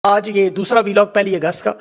آج یہ دوسرا ویلاگ 1 اگست کا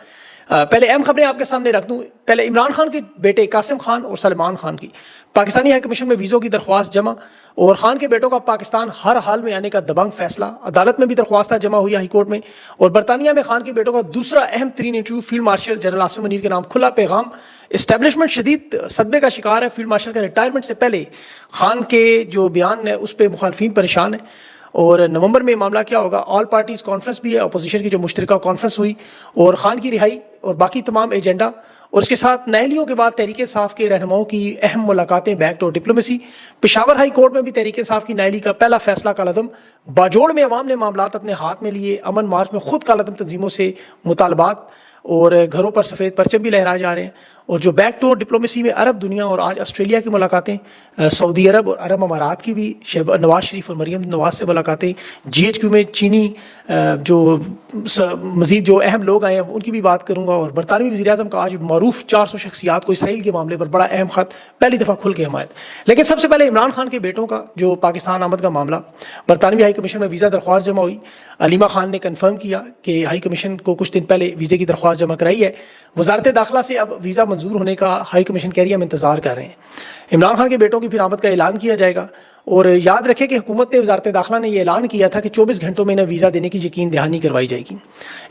پہلے اہم خبریں آپ کے سامنے رکھ دوں. پہلے عمران خان کے بیٹے قاسم خان اور سلمان خان کی پاکستانی ہائی کمیشن میں ویزوں کی درخواست جمع, اور خان کے بیٹوں کا پاکستان ہر حال میں آنے کا دبنگ فیصلہ. عدالت میں بھی درخواستیں جمع ہوئی ہائی کورٹ میں. اور برطانیہ میں خان کے بیٹوں کا دوسرا اہم ترین interview, field marshal general Asim Munir کے نام کھلا پیغام. اسٹیبلشمنٹ شدید صدمے کا شکار ہے. فیلڈ مارشل کا ریٹائرمنٹ سے پہلے خان کے جو بیان ہے اس پہ مخالفین پریشان ہیں. اور نومبر میں معاملہ کیا ہوگا, آل پارٹیز کانفرنس بھی ہے, اپوزیشن کی جو مشترکہ کانفرنس ہوئی, اور خان کی رہائی اور باقی تمام ایجنڈا, اور اس کے ساتھ نااہلیوں کے بعد تحریک انصاف کے رہنماؤں کی اہم ملاقاتیں, back door diplomacy. Peshawar high court میں بھی تحریک انصاف کی نااہلی کا پہلا فیصلہ کالعدم. باجوڑ میں عوام نے معاملات اپنے ہاتھ میں لیے. امن مارچ میں خود کالعدم تنظیموں سے مطالبات, اور گھروں پر سفید پرچم بھی لہرائے جا رہے ہیں. اور جو بیک ڈور ڈپلومیسی میں عرب دنیا اور آج آسٹریلیا کی ملاقاتیں, سعودی عرب اور عرب امارات کی بھی, نواز شریف اور مریم نواز سے ملاقاتیں, GHQ میں چینی جو مزید جو اہم لوگ آئے ہیں ان کی بھی بات کروں گا. اور برطانوی وزیر اعظم کا آج معروف 400 شخصیات کو اسرائیل کے معاملے پر بڑا اہم خط, پہلی دفعہ کھل کے حمایت. لیکن سب سے پہلے عمران خان کے بیٹوں کا جو پاکستان آمد کا معاملہ, برطانوی ہائی کمیشن میں ویزا درخواست جمع ہوئی. علیمہ خان نے کنفرم کیا کہ ہائی کمیشن کو کچھ دن پہلے ویزے کی درخواست جمع کرائی ہے. وزارت داخلہ سے اب ویزا منظور ہونے کا ہائی کمیشن کہہ رہی ہے, ہم انتظار کر رہے ہیں. عمران خان کے بیٹوں کی پھر آمد کا اعلان کیا جائے گا. اور یاد رکھیں کہ حکومت نے, وزارت داخلہ نے یہ اعلان کیا تھا کہ 24 گھنٹوں میں انہیں ویزا دینے کی یقین دہانی کروائی جائے گی.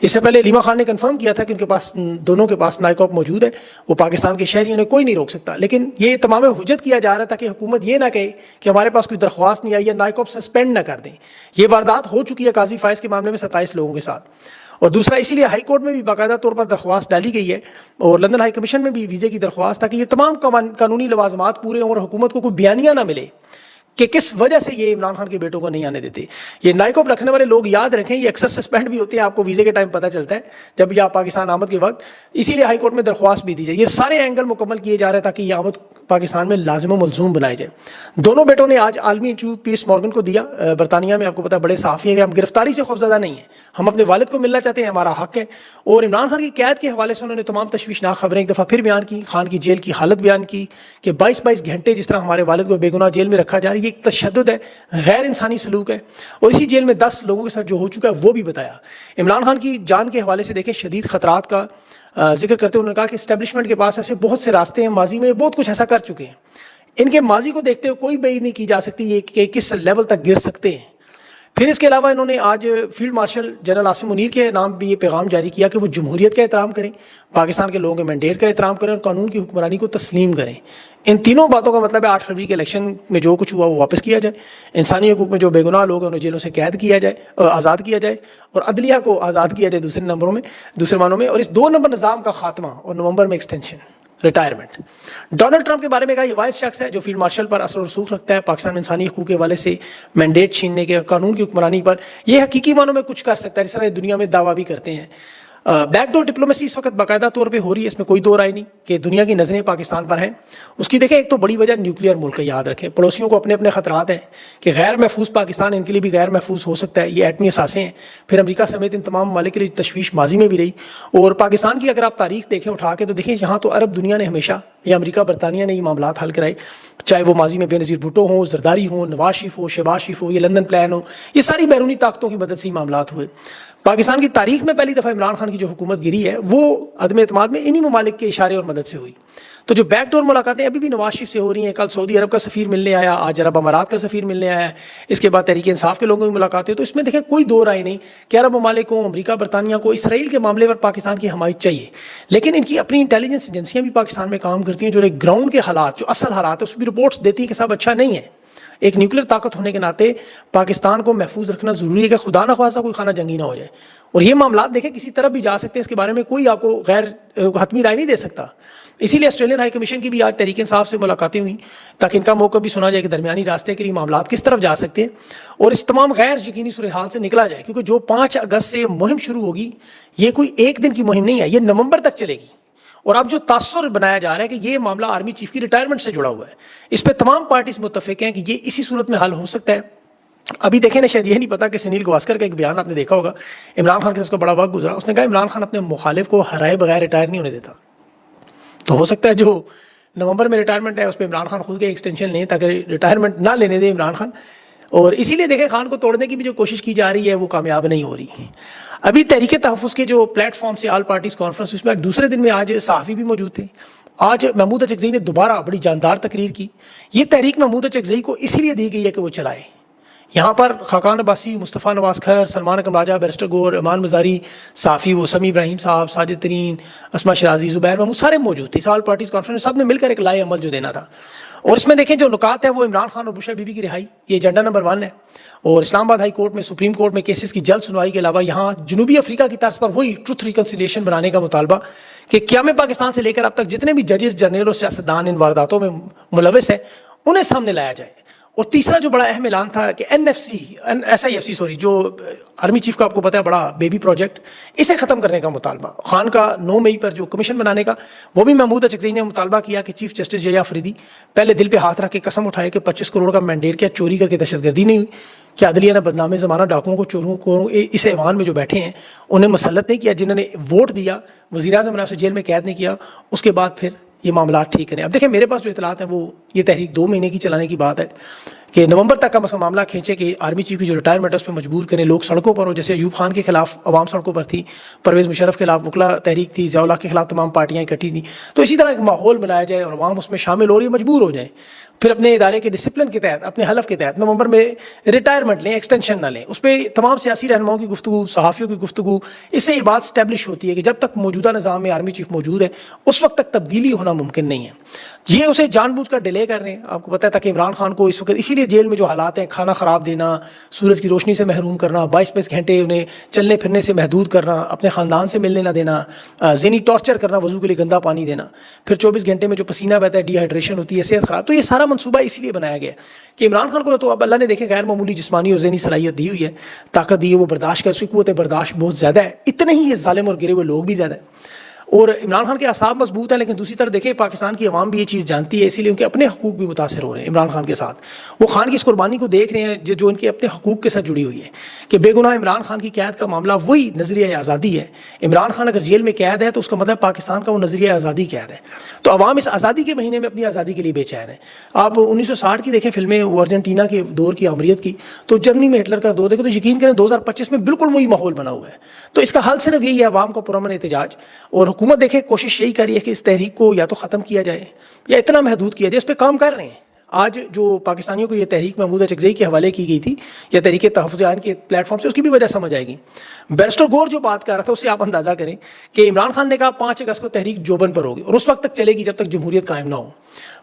اس سے پہلے علیمہ خان نے کنفرم کیا تھا کہ ان کے پاس, دونوں کے پاس نائکوپ موجود ہے, وہ پاکستان کے شہری, انہیں کوئی نہیں روک سکتا. لیکن یہ تمام حجت کیا جا رہا تھا کہ حکومت یہ نہ کہے کہ ہمارے پاس کوئی درخواست نہیں آئی ہے, نائکوپ سسپینڈ نہ کر دیں. یہ واردات ہو چکی ہے قاضی فائز کے معاملے میں 27 لوگوں کے ساتھ. اور دوسرا اسی لیے ہائی کورٹ میں بھی باقاعدہ طور پر درخواست ڈالی گئی ہے, اور لندن ہائی کمیشن میں بھی ویزے کی درخواست, تاکہ یہ تمام قانونی لوازمات پورے ہوں اور حکومت کو کوئی بیانیہ نہ ملے کہ کس وجہ سے یہ عمران خان کے بیٹوں کو نہیں آنے دیتے. یہ نائکوپ رکھنے والے لوگ یاد رکھیں, یہ اکثر سسپینڈ بھی ہوتے ہیں, آپ کو ویزے کے ٹائم پتہ چلتا ہے جب یہ پاکستان آمد کے وقت. اسی لیے ہائی کورٹ میں درخواست بھی دی جائے. یہ سارے اینگل مکمل کیے جا رہے ہیں تاکہ یہ آمد پاکستان میں لازم و ملزوم بنائے جائے. دونوں بیٹوں نے آج عالمی انٹرویو پیرس مورگن کو دیا. برطانیہ میں آپ کو پتا بڑے صحافی ہیں کہ ہم گرفتاری سے خوفزدہ نہیں ہیں, ہم اپنے والد کو ملنا چاہتے ہیں, ہمارا حق ہے. اور عمران خان کی قید کے حوالے سے انہوں نے تمام تشویشناک خبریں ایک دفعہ پھر بیان کی. خان کی جیل کی حالت بیان کی کہ 22 گھنٹے جس طرح ہمارے والد کو بے گناہ جیل میں رکھا جا رہا ہے, یہ ایک تشدد ہے, غیر انسانی سلوک ہے. اور اسی جیل میں 10 لوگوں کے ساتھ جو ہو چکا ہے وہ بھی بتایا. عمران خان کی جان کے حوالے سے دیکھیں, شدید خطرات کا ذکر کرتے ہوئے انہوں نے کہا کہ اسٹیبلشمنٹ کے پاس ایسے بہت سے راستے ہیں, ماضی میں بہت کچھ ایسا کر چکے ہیں, ان کے ماضی کو دیکھتے ہوئے کوئی بعید نہیں کی جا سکتی یہ کہ کس لیول تک گر سکتے ہیں. پھر اس کے علاوہ انہوں نے آج field marshal general Asim Munir کے نام بھی یہ پیغام جاری کیا کہ وہ جمہوریت کا احترام کریں, پاکستان کے لوگوں کے مینڈیٹ کا احترام کریں, اور قانون کی حکمرانی کو تسلیم کریں. ان تینوں باتوں کا مطلب ہے 8 فروری کے الیکشن میں جو کچھ ہوا وہ واپس کیا جائے, انسانی حقوق میں جو بے گناہ لوگ ہیں انہیں جیلوں سے قید کیا جائے, آزاد کیا جائے, اور عدلیہ کو آزاد کیا جائے دوسرے معنوں میں, اور اس 2 نمبر نظام کا خاتمہ, اور نومبر میں ایکسٹینشن, ریٹائرمنٹ. ڈونلڈ ٹرمپ کے بارے میں کہا یہ واحد شخص ہے جو فیلڈ مارشل پر اثر و رسوخ رکھتا ہے, پاکستان میں انسانی حقوق کے حوالے سے مینڈیٹ چھیننے کے, قانون کی حکمرانی پر یہ حقیقی معنوں میں کچھ کر سکتا ہے, جس طرح دنیا میں دعویٰ بھی کرتے ہیں. بیک ڈور ڈپلومیسی اس وقت باقاعدہ طور پہ ہو رہی ہے, اس میں کوئی دو رائے نہیں کہ دنیا کی نظریں پاکستان پر ہیں. اس کی دیکھیں ایک تو بڑی وجہ نیوکلیئر ملک ہے, یاد رکھیں پڑوسیوں کو اپنے اپنے خطرات ہیں کہ غیر محفوظ پاکستان ان کے لیے بھی غیر محفوظ ہو سکتا ہے, یہ ایٹمی اثاثے ہیں. پھر امریکہ سمیت ان تمام ممالک کے لیے تشویش ماضی میں بھی رہی. اور پاکستان کی اگر آپ تاریخ دیکھیں اٹھا کے تو دیکھیں یہاں تو عرب دنیا نے ہمیشہ, یا امریکہ برطانیہ نے یہ معاملات حل کرائے, چاہے وہ ماضی میں بے نظیر بھٹو ہوں, زرداری ہوں, نواز شریف ہو, شہباز شریف ہو, یہ لندن پلان ہو, یہ ساری بیرونی طاقتوں کی مدد سے ہی معاملات ہوئے. پاکستان کی تاریخ میں پہلی دفعہ عمران خان کی جو حکومت گری ہے وہ عدم اعتماد میں انہی ممالک کے اشارے اور مدد سے ہوئی. تو جو بیک ڈور ملاقاتیں ابھی بھی نواز شریف سے ہو رہی ہیں, کل سعودی عرب کا سفیر ملنے آیا, آج عرب امارات کا سفیر ملنے آیا ہے, اس کے بعد تحریک انصاف کے لوگوں کی ملاقاتیں, تو اس میں دیکھیں کوئی دو رائے نہیں کہ عرب ممالک کو, امریکہ برطانیہ کو اسرائیل کے معاملے پر پاکستان کی حمایت چاہیے. لیکن ان کی اپنی انٹیلیجنس ایجنسیاں بھی پاکستان میں کام کرتی ہیں جو ایک گراؤنڈ کے حالات, جو اصل حالات ہے اس بھی رپورٹس دیتی ہیں کہ سب اچھا نہیں ہے. ایک نیوکلیر طاقت ہونے کے ناطے پاکستان کو محفوظ رکھنا ضروری ہے کہ خدا نہ خواستہ کوئی خانہ جنگی نہ ہو جائے. اور یہ معاملات دیکھیں کسی طرف بھی جا سکتے ہیں, اس کے بارے میں کوئی آپ کو غیر حتمی رائے نہیں دے سکتا. اسی لیے آسٹریلین ہائی کمیشن کی بھی آج تحریک انصاف سے ملاقاتیں ہوئیں تاکہ ان کا موقع بھی سنا جائے کہ درمیانی راستے کے لیے معاملات کس طرف جا سکتے ہیں اور اس تمام غیر یقینی صورتحال سے نکلا جائے. کیونکہ جو 5 اگست سے مہم شروع ہوگی یہ کوئی ایک دن کی مہم نہیں ہے, یہ نومبر تک چلے گی. اور اب جو تاثر بنایا جا رہا ہے کہ یہ معاملہ آرمی چیف کی ریٹائرمنٹ سے جڑا ہوا ہے, اس پہ تمام پارٹیز متفق ہیں کہ یہ اسی صورت میں حل ہو سکتا ہے. ابھی دیکھیں نا, شاید یہ نہیں پتا کہ سنیل گواسکر کا ایک بیان آپ نے دیکھا ہوگا, عمران خان کے اس کا بڑا وقت گزرا, اس نے کہا عمران خان اپنے مخالف کو ہرائے بغیر ریٹائر نہیں ہونے دیتا. تو ہو سکتا ہے جو نومبر میں ریٹائرمنٹ ہے اس پہ عمران خان خود کے ایکسٹینشن لیں تاکہ ریٹائرمنٹ نہ لینے دے عمران خان. اور اسی لیے دیکھیں خان کو توڑنے کی بھی جو کوشش کی جا رہی ہے وہ کامیاب نہیں ہو رہی. ابھی تحریک تحفظ کے جو پلیٹ فارم سے آل پارٹیز کانفرنس, اس میں دوسرے دن میں آج صحافی بھی موجود تھے. آج محمود اچکزئی نے دوبارہ بڑی جاندار تقریر کی. یہ تحریک محمود اچکزئی کو اسی لیے دی گئی ہے کہ وہ چلائے. یہاں پر خاقان عباسی, مصطفیٰ نواز خیر, سلمان اکرم راجہ, بیرسٹر گور, امان مزاری, صحافی وہ سمیع ابراہیم صاحب, ساجد ترین, اسما شرازی, زبیر محمود, سارے موجود تھے. اس آل پارٹیز کانفرنس سب نے مل کر ایک لائے عمل جو دینا تھا. اور اس میں دیکھیں جو نکات ہے وہ عمران خان اور بشرا بی بی کی رہائی, یہ ایجنڈا نمبر 1 ہے. اور اسلام آباد ہائی کورٹ میں, سپریم کورٹ میں کیسز کی جلد سنوائی کے علاوہ یہاں جنوبی افریقہ کی طرز پر وہی ٹروتھ ریکنسیلیشن بنانے کا مطالبہ کہ قیام پاکستان سے لے کر اب تک جتنے بھی ججز, جرنیل اور سیاستدان ان وارداتوں میں ملوث ہیں انہیں سامنے لایا جائے. اور تیسرا جو بڑا اہم اعلان تھا کہ SIFC جو آرمی چیف کا آپ کو پتہ ہے بڑا بیبی پروجیکٹ, اسے ختم کرنے کا مطالبہ. خان کا 9 مئی پر جو کمیشن بنانے کا وہ بھی محمود اچکزئی نے مطالبہ کیا کہ چیف جسٹس یحییٰ فریدی پہلے دل پہ ہاتھ رکھ کے قسم اٹھائے کہ 25 کروڑ کا مینڈیٹ کیا چوری کر کے دہشت گردی نہیں ہوئی, کہ عدلیہ نے بدنام زمانہ ڈاکوؤں کو, چوروں کو اس ایوان میں جو بیٹھے ہیں انہیں مسلط نہیں کیا, جنہوں نے ووٹ دیا وزیر اعظم نے اسے جیل میں قید نہیں کیا, اس کے بعد پھر یہ معاملات ٹھیک کریں. اب دیکھیں میرے پاس جو اطلاعات ہیں وہ یہ تحریک 2 مہینے کی چلانے کی بات ہے کہ نومبر تک کا معاملہ کھینچے کہ آرمی چیف کی جو ریٹائرمنٹ ہے اس پہ مجبور کریں, لوگ سڑکوں پر ہو. جیسے ایوب خان کے خلاف عوام سڑکوں پر تھی, پرویز مشرف کے خلاف وکلا تحریک تھی, ضیاء اللہ کے خلاف تمام پارٹیاں اکٹھی تھیں. تو اسی طرح ایک ماحول بنایا جائے اور عوام اس میں شامل ہو رہی ہے, مجبور ہو جائیں, پھر اپنے ادارے کے ڈسپلن کے تحت, اپنے حلف کے تحت نومبر میں ریٹائرمنٹ لیں, ایکسٹینشن نہ لیں. اس پہ تمام سیاسی رہنماؤں کی گفتگو, صحافیوں کی گفتگو, اس سے یہ بات اسٹیبلش ہوتی ہے کہ جب تک موجودہ نظام میں آرمی چیف موجود ہے اس وقت تک تبدیلی ہونا ممکن نہیں ہے. یہ اسے جان بوجھ کر ڈیلے کر رہے ہیں, آپ کو پتہ ہے, تاکہ عمران خان کو اس وقت اسی لیے جیل میں جو حالات ہیں, کھانا خراب دینا, سورج کی روشنی سے محروم کرنا, 22 گھنٹے انہیں چلنے پھرنے سے محدود کرنا, اپنے خاندان سے ملنے نہ دینا, ذہنی ٹارچر کرنا, وضو کے لیے گندا پانی دینا, پھر 24 گھنٹے میں جو پسینہ بہتا ہے, ڈی ہائیڈریشن ہوتی ہے, صحت خراب. تو یہ سارا منصوبہ اسی لیے بنایا گیا کہ عمران خان کو تو اب اللہ نے دیکھے غیر معمولی جسمانی اور ذہنی صلاحیت دی ہوئی ہے, طاقت دی ہے, وہ برداشت کر, اس کی قوت برداشت بہت زیادہ ہے. اتنے ہی یہ ظالم اور گرے ہوئے لوگ بھی زیادہ ہیں. اور عمران خان کے اعصاب مضبوط ہیں, لیکن دوسری طرف دیکھیں پاکستان کی عوام بھی یہ چیز جانتی ہے, اسی لیے ان کے اپنے حقوق بھی متاثر ہو رہے ہیں عمران خان کے ساتھ. وہ خان کی اس قربانی کو دیکھ رہے ہیں جو ان کے اپنے حقوق کے ساتھ جڑی ہوئی ہے, کہ بے گناہ عمران خان کی قید کا معاملہ وہی نظریہ آزادی ہے. عمران خان اگر جیل میں قید ہے تو اس کا مطلب پاکستان کا وہ نظریہ آزادی قید ہے. تو عوام اس آزادی کے مہینے میں اپنی آزادی کے لیے بے چین ہے. آپ 1960 کی دیکھیں فلمیں, وہ ارجنٹینا کے دور کی آمریت کی, تو جرمنی میں ہٹلر کا دور دیکھیں, تو یقین کریں 2025 میں بالکل وہی ماحول بنا ہوا ہے. تو اس کا حل صرف یہی ہے, عوام کا پرامن احتجاج. اور حکومت دیکھیں کوشش یہی کر رہی ہے کہ اس تحریک کو یا تو ختم کیا جائے یا اتنا محدود کیا جائے. اس پہ کام کر رہے ہیں. آج جو پاکستانیوں کو یہ تحریک محمود اچکزئی کے حوالے کی گئی تھی یا تحریک تحفظ عین کے پلیٹ فارم سے, اس کی بھی وجہ سمجھ آئے گی. بیرسٹر گور جو بات کر رہا تھا اس سے آپ اندازہ کریں کہ عمران خان نے کہا 5 اگست کو تحریک جوبن پر ہوگی اور اس وقت تک چلے گی جب تک جمہوریت قائم نہ ہو.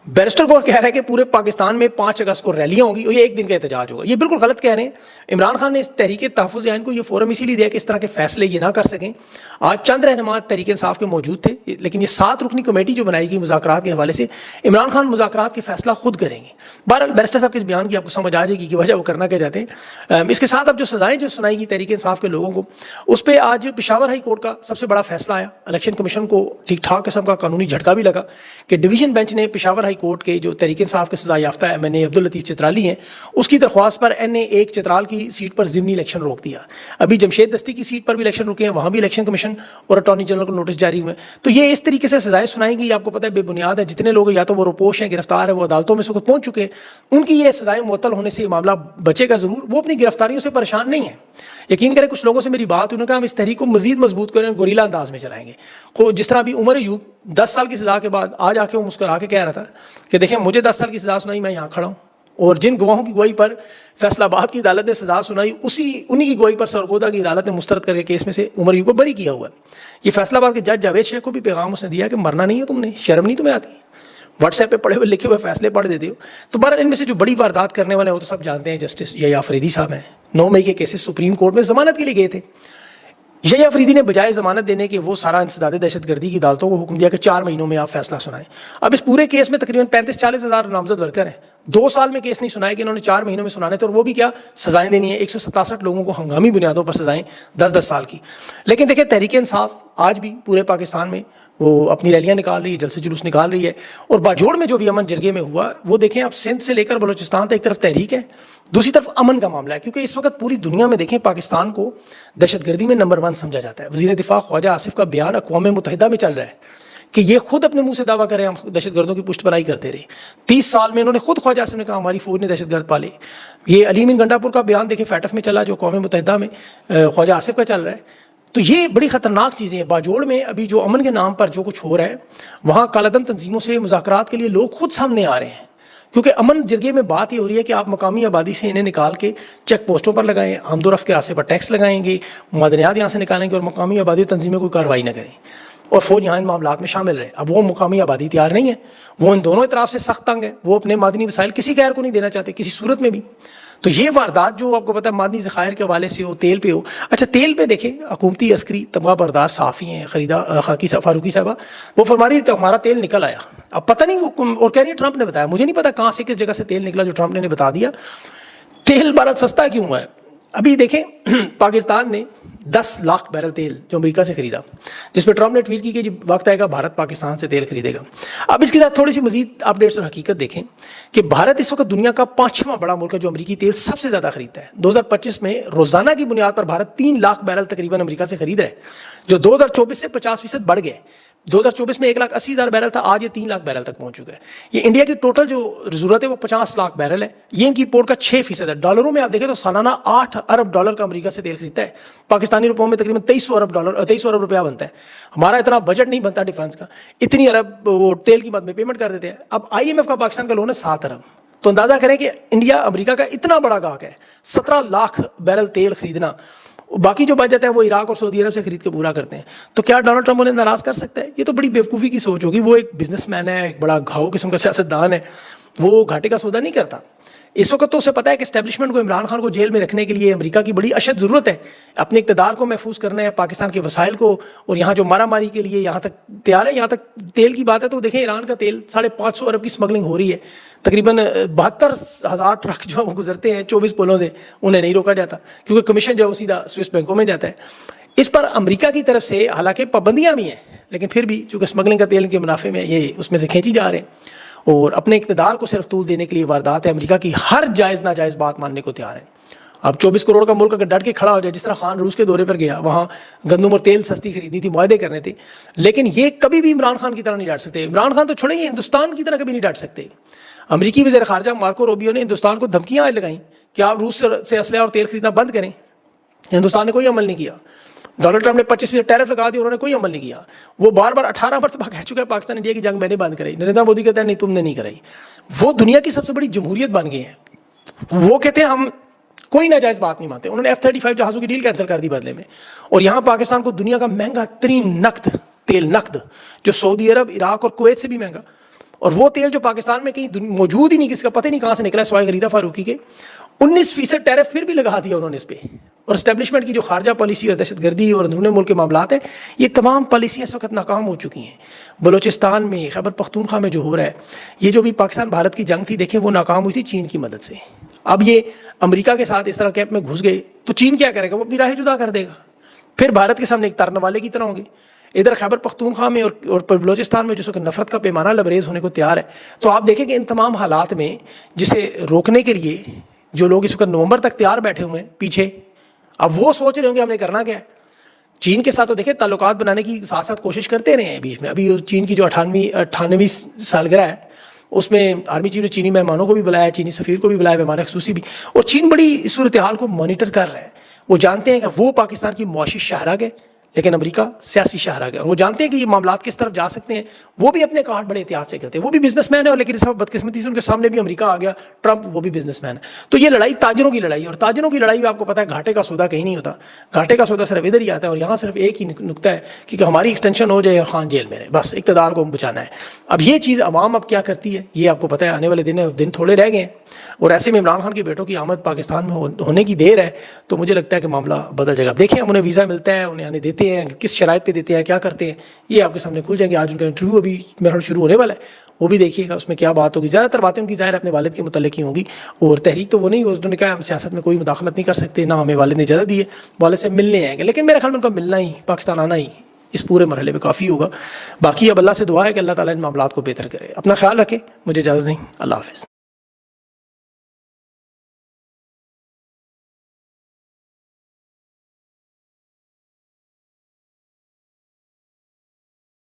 بیرسٹر گور کہہ رہا ہے کہ پورے پاکستان میں 5 اگست کو ریلیاں ہوں گی اور یہ ایک دن کا احتجاج ہوگا. یہ بالکل غلط کہہ رہے ہیں. عمران خان نے اس تحریک تحفظ عین کو یہ فورم اسی لیے دیا کہ اس طرح کے فیصلے یہ نہ کر سکیں. آج چند رہنما تحریک انصاف کے موجود تھے, لیکن یہ 7 رکنی کمیٹی جو بنائی گئی مذاکرات کے حوالے سے, عمران خان مذاکرات کے فیصلہ خود کریں گے. بہرحال بیرسٹر صاحب کے اس بیان کی آپ کو سمجھ آ جائے گی کہ وجہ وہ کرنا کیا چاہتے ہیں. اس کے ساتھ اب جو سزائیں جو سنائی گی تحریک انصاف کے لوگوں کو, اس پہ آج پشاور ہائی کورٹ کا سب سے بڑا فیصلہ آیا. الیکشن کمیشن کو ٹھیک ٹھاک قسم کا قانونی جھٹکا بھی لگا کہ ڈویژن بینچ نے پشاور ہائی کورٹ کے جو تحریک انصاف کے سزا یافتہ MNA عبداللطیف چترالی ہیں, اس کی درخواست پر NA 1 چترال کی سیٹ پر ضمنی الیکشن روک دیا. ابھی جمشید دستی کی سیٹ پر بھی الیکشن رکے ہیں, وہاں بھی الیکشن کمیشن اور اٹارنی جنرل کو نوٹس جاری ہوئے. تو یہ اس طریقے سے سزائیں سنائیں گی, آپ کو پتہ ہے بے بنیاد ہے. جتنے لوگ یا تو وہ روپوش ہیں, گرفتار ہیں, وہ عدالتوں میں سخت پہنچ چکے ہیں, ان کی یہ سزائیں معطل ہونے سے یہ معاملہ بچے گا ضرور. وہ اپنی گرفتاریوں سے پریشان نہیں ہیں. یقین کریں کچھ لوگوں سے میری بات, انہوں نے کہا ہم اس تحریک کو مزید مضبوط کریں, گوریلا انداز میں چلائیں گے. جس طرح بھی عمر ایوب 10 سال کی سزا کے بعد آج آ کے وہ مسکرا کے کہہ رہا تھا کہ دیکھیں مجھے 10 سال کی سزا سنائی, میں یہاں کھڑا ہوں, اور جن گواہوں کی گواہی پر فیصلہ آباد کی عدالت نے سزا سنائی انہی کی گواہی پر سرگودا کی عدالت نے مسترد کر کے کیس میں سے عمر ایوب کو بری کیا ہوا ہے. یہ فیصلہ آباد کے جج جاوید شیخ کو بھی پیغام اس نے دیا کہ مرنا نہیں ہے تم نے, شرم نہیں تمہیں آتی, واٹس ایپ پہ پڑھے ہوئے لکھے ہوئے فیصلے پڑھ دیتے ہو. تو بہرحال ان میں سے جو بڑی واردات کرنے والے ہیں وہ تو سب جانتے ہیں, جسٹس یحییٰ فریدی صاحب ہیں. 9 مئی کے کیسز سپریم کورٹ میں ضمانت کے لیے گئے تھے. یحییٰ فریدی نے بجائے ضمانت دینے کے وہ سارا انسداد دہشت گردی کی عدالتوں کو حکم دیا کہ 4 مہینوں میں آپ فیصلہ سنائیں. اب اس پورے کیس میں تقریباً 35-40 ہزار نامزد ورکر ہیں. 2 سال میں کیس نہیں سنائے کہ انہوں نے 4 مہینوں میں سنانے تھے, اور وہ بھی کیا سزائیں دینی ہیں. 167 لوگوں کو ہنگامی بنیادوں پر سزائیں 10-10 سال کی. لیکن دیکھیں تحریک انصاف آج بھی پورے پاکستان میں وہ اپنی ریلیاں نکال رہی ہے, جلسے جلوس نکال رہی ہے. اور باجوڑ میں جو بھی امن جرگے میں ہوا وہ دیکھیں, اب سندھ سے لے کر بلوچستان تک ایک طرف تحریک ہے, دوسری طرف امن کا معاملہ ہے. کیونکہ اس وقت پوری دنیا میں دیکھیں پاکستان کو دہشت گردی میں نمبر 1 سمجھا جاتا ہے. وزیر دفاع خواجہ آصف کا بیان اقوام متحدہ میں چل رہا ہے کہ یہ خود اپنے منہ سے دعویٰ کریں ہم دہشت گردوں کی پشت پناہی کرتے رہے. 30 سال میں انہوں نے خود خواجہ آصف نے کہا ہماری فوج نے دہشت گرد پالے. یہ علی امین گنڈا پور کا بیان دیکھیں فیٹف میں چلا جو اقوام متحدہ میں خواجہ آصف کا چل رہا ہے. تو یہ بڑی خطرناک چیزیں ہیں. باجوڑ میں ابھی جو امن کے نام پر جو کچھ ہو رہا ہے وہاں کالعدم تنظیموں سے مذاکرات کے لیے لوگ خود سامنے آ رہے ہیں, کیونکہ امن جرگے میں بات یہ ہو رہی ہے کہ آپ مقامی آبادی سے انہیں نکال کے چیک پوسٹوں پر لگائیں, آمد و رفت کے راستے پر ٹیکس لگائیں گے, معدنیات یہاں سے نکالیں گے اور مقامی آبادی تنظیمیں کوئی کارروائی نہ کریں, اور فوج یہاں ان معاملات میں شامل رہے. اب وہ مقامی آبادی تیار نہیں ہے, وہ ان دونوں اطراف سے سخت تنگ ہے, وہ اپنے معدنی وسائل کسی غیر کو نہیں دینا چاہتے کسی صورت میں بھی. تو یہ واردات جو آپ کو پتہ ہے معدنی ذخائر کے حوالے سے ہو, تیل پہ ہو. اچھا تیل پہ دیکھیں حکومتی عسکری تمغہ بردار صحافی ہیں خاکی فاروقی صاحبہ, وہ فرما رہی ہے ہمارا تیل نکل آیا. اب پتہ نہیں وہ, اور کہہ رہی ہے ٹرمپ نے بتایا. مجھے نہیں پتا کہاں سے کس جگہ سے تیل نکلا جو ٹرمپ نے بتا دیا. تیل بھارت سستا کیوں ہوا ہے؟ ابھی دیکھیں پاکستان نے 10 لاکھ بیرل تیل جو امریکہ سے خریدا, جس پہ ٹرمپ نے ٹویٹ کی کہ جب وقت آئے گا بھارت پاکستان سے تیل خریدے گا. اب اس کے ساتھ تھوڑی سی مزید اپڈیٹس اور حقیقت دیکھیں کہ بھارت اس وقت دنیا کا 5واں بڑا ملک ہے جو امریکی تیل سب سے زیادہ خریدتا ہے. 2025 میں روزانہ کی بنیاد پر بھارت 3 لاکھ بیرل تقریباً امریکہ سے خرید رہا ہے, جو 2024 سے 50% بڑھ گئے. 2024 میں 1,80,000 بیرل تھا, آج یہ 3 لاکھ بیرل تک پہنچ چکا ہے. یہ انڈیا کی ٹوٹل جو ضرورت ہے وہ 50 لاکھ بیرل ہے. یہ ان کی امپورٹ کا 6% ہے. ڈالروں میں آپ دیکھیں تو سالانہ 8 ارب ڈالر کا امریکہ سے تیل خریدتا ہے. پاکستانی روپوں میں تقریباً 2300 ارب روپیہ بنتا ہے. ہمارا اتنا بجٹ نہیں بنتا ڈیفنس کا, اتنی ارب وہ تیل کی مد میں پیمنٹ کر دیتے ہیں. اب IMF کا پاکستان کا لون ہے 7 ارب. تو اندازہ کریں کہ انڈیا امریکہ کا اتنا بڑا گاہک ہے, 17 لاکھ بیرل تیل خریدنا. باقی جو بچت ہے وہ عراق اور سعودی عرب سے خرید کے پورا کرتے ہیں. تو کیا ڈونلڈ ٹرمپ انہیں ناراض کر سکتا ہے؟ یہ تو بڑی بیوقوفی کی سوچ ہوگی. وہ ایک بزنس مین ہے, ایک بڑا گھاؤ قسم کا سیاستدان ہے, وہ گھاٹے کا سودا نہیں کرتا. اس وقت تو اسے پتا ہے کہ اسٹیبلشمنٹ کو عمران خان کو جیل میں رکھنے کے لیے امریکہ کی بڑی اشد ضرورت ہے. اپنے اقتدار کو محفوظ کرنا ہے, پاکستان کے وسائل کو, اور یہاں جو مارا ماری کے لیے یہاں تک تیار ہے. یہاں تک تیل کی بات ہے تو دیکھیں ایران کا تیل 550 ارب کی اسمگلنگ ہو رہی ہے. تقریباً 72,000 ٹرک جو وہ گزرتے ہیں 24 پلوں سے, انہیں نہیں روکا جاتا کیونکہ کمیشن جو ہے وہ سیدھا سوئس بینکوں میں جاتا ہے. اس پر امریکہ کی طرف سے حالانکہ پابندیاں بھی ہیں, لیکن پھر بھی چونکہ اسمگلنگ کا تیل کے منافع میں یہ اس میں سے کھینچی جا رہے ہیں, اور اپنے اقتدار کو صرف طول دینے کے لیے واردات ہے. امریکہ کی ہر جائز ناجائز بات ماننے کو تیار ہے. اب 24 کروڑ کا ملک اگر ڈٹ کے کھڑا ہو جائے, جس طرح خان روس کے دورے پر گیا, وہاں گندم اور تیل سستی خریدنی تھی, معاہدے کرنے تھے, لیکن یہ کبھی بھی عمران خان کی طرح نہیں ڈٹ سکتے. عمران خان تو چھوڑیں, یہ ہندوستان کی طرح کبھی نہیں ڈٹ سکتے. امریکی وزیر خارجہ مارکو روبیو نے ہندوستان کو دھمکیاں لگائیں کہ آپ روس سے اسلحہ اور تیل خریدنا بند کریں. ہندوستان نے کوئی عمل نہیں کیا. ڈونلڈ ٹرمپ نے 25% ٹیرف لگا دی, انہوں نے کوئی عمل نہیں کیا. وہ بار بار 18 مرتبہ کہہ چکا ہے پاکستان انڈیا کی جنگ میں نے بند کرائی. نریندر مودی کہتا ہے نہیں تم نے نہیں کرائی. وہ دنیا کی سب سے بڑی جمہوریت بن گئی ہے. وہ کہتے ہیں ہم کوئی ناجائز بات نہیں مانتے. انہوں نے F-35 جہازوں کی ڈیل کینسل کر دی بدلے میں, اور یہاں پاکستان کو دنیا کا مہنگا ترین تیل نقد جو سعودی عرب, عراق اور کویت سے بھی مہنگا, اور وہ تیل جو پاکستان میں کہیں موجود ہی نہیں, کسی کا پتہ نہیں کہاں سے نکلا, سوائے غریدہ فاروقی کے, 19% ٹیرف پھر بھی لگا دیا انہوں نے اس پہ. اور اسٹیبلشمنٹ کی جو خارجہ پالیسی اور دہشت گردی اور اندرون ملک کے معاملات ہیں, یہ تمام پالیسیاں اس وقت ناکام ہو چکی ہیں. بلوچستان میں, خیبر پختونخوا میں جو ہو رہا ہے, یہ جو بھی پاکستان بھارت کی جنگ تھی, دیکھیں وہ ناکام ہوئی تھی چین کی مدد سے. اب یہ امریکہ کے ساتھ اس طرح کیمپ میں گھس گئے تو چین کیا کرے گا؟ وہ اپنی راہیں جدا کر دے گا, پھر بھارت کے سامنے ایک ترنے والے کی طرح ہوں گے. ادھر خیبر پختونخوا میں اور بلوچستان میں جس وقت نفرت کا پیمانہ لبریز ہونے کو تیار ہے. تو آپ دیکھیں کہ ان تمام حالات میں جسے روکنے کے لیے جو لوگ اس وقت نومبر تک تیار بیٹھے ہوئے ہیں پیچھے, اب وہ سوچ رہے ہوں گے ہم نے کرنا کیا ہے. چین کے ساتھ تو دیکھیں تعلقات بنانے کی ساتھ ساتھ کوشش کرتے رہے ہیں بیچ میں. ابھی چین کی جو 98ویں سالگرہ ہے, اس میں آرمی چیف نے چینی مہمانوں کو بھی بلایا, چینی سفیر کو بھی بلایا, مہمان خصوصی بھی, اور چین بڑی اس صورتحال کو مانیٹر کر رہا ہے. وہ جانتے ہیں کہ وہ پاکستان کی معاشی شاہراہ ہے, لیکن امریکہ سیاسی شاہراہ ہے, اور وہ جانتے ہیں کہ یہ معاملات کس طرف جا سکتے ہیں. وہ بھی اپنے کارڈ بڑے احتیاط سے کرتے ہیں. وہ بھی بزنس مین ہے, اور لیکن اس بدقسمتی سے ان کے سامنے بھی امریکہ آ گیا, ٹرمپ, وہ بھی بزنس مین ہے. تو یہ لڑائی تاجروں کی لڑائی ہے, اور تاجروں کی لڑائی میں آپ کو پتہ ہے گھاٹے کا سودا کہیں نہیں ہوتا. گھاٹے کا سودا صرف ادھر ہی آتا ہے, اور یہاں صرف ایک ہی نکتہ ہے کہ ہماری ایکسٹینشن ہو جائے اور خان جیل میں رہے, بس اقتدار کو بچانا ہے. اب یہ چیز عوام اب کیا کرتی ہے یہ آپ کو پتہ ہے. آنے والے دن تھوڑے رہ گئے ہیں, اور ایسے میں عمران خان کے بیٹوں کی آمد پاکستان میں ہونے کی دیر ہے, تو مجھے لگتا ہے کہ معاملہ بدل جائے گا. دیکھیں ہم انہیں ویزا ملتا ہے, انہیں آنے دیتے ہیں, کس شرائط پہ دیتے ہیں, کیا کرتے ہیں, یہ آپ کے سامنے کھل جائیں گے. آج ان کا انٹرویو ابھی میرا شروع ہونے والا ہے, وہ بھی دیکھیے گا, اس میں کیا بات ہوگی. زیادہ تر باتیں ان کی ظاہر اپنے والد کے متعلق ہی ہوں گی, اور تحریک تو وہ نہیں, اس نے کہا ہم سیاست میں کوئی مداخلت نہیں کر سکتے, نہ ہمیں والد نے اجازت دی ہے, والد سے ملنے آئیں گے. لیکن میرے خیال میں ان کا ملنا ہی, پاکستان آنا ہی اس پورے مرحلے میں کافی ہوگا. باقی اب اللہ سے دعا ہے کہ اللہ تعالیٰ ان معاملات کو بہتر کرے. اپنا خیال رکھیں, مجھے اجازت نہیں, اللہ حافظ.